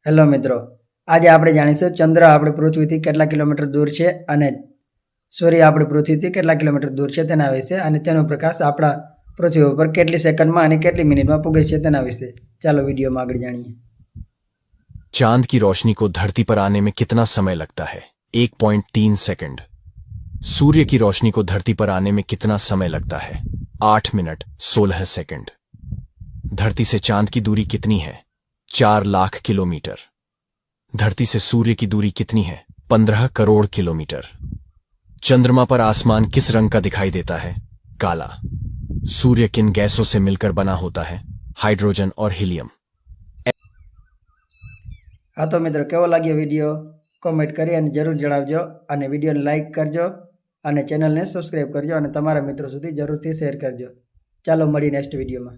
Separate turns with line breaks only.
Hello મિત્રો, આજે આપણે જાણીશું ચંદ્ર આપણી પૃથ્વીથી કેટલા કિલોમીટર દૂર છે અને સૂર્ય આપણી પૃથ્વીથી કેટલા કિલોમીટર દૂર છે તેના વિશે, અને તેનો પ્રકાશ આપણા પૃથ્વી ઉપર કેટલી સેકન્ડમાં અને કેટલી મિનિટમાં પૂગે છે તેના વિશે ચાલો वीडियोમાં આગળ જાણીએ।
चांद की रोशनी को धरती पर आने में कितना समय लगता है? 1.3 सेकंड। सूर्य की रोशनी को धरती पर आने में कितना समय लगता है? 8 मिनट 16 सेकंड। धरती से चांद की दूरी कितनी है? 4 लाख किलोमीटर। धरती से सूर्य की दूरी कितनी है? 15 करोड़ किलोमीटर। चंद्रमा पर आसमान किस रंग का दिखाई देता है? काला। सूर्य किन गैसों से मिलकर बना होता है? हाइड्रोजन और हीलियम।
हाँ तो मित्रों, केवो लाग्यो विडियो कमेंट करी अने जरूर जणावजो, अने विडियोने लाइक करजो अने चेनलने सब्सक्राइब करजो अने तमारा मित्रों सुधी जरूरथी शेर करजो। चालो मळीए नेक्स्ट विडियोमां।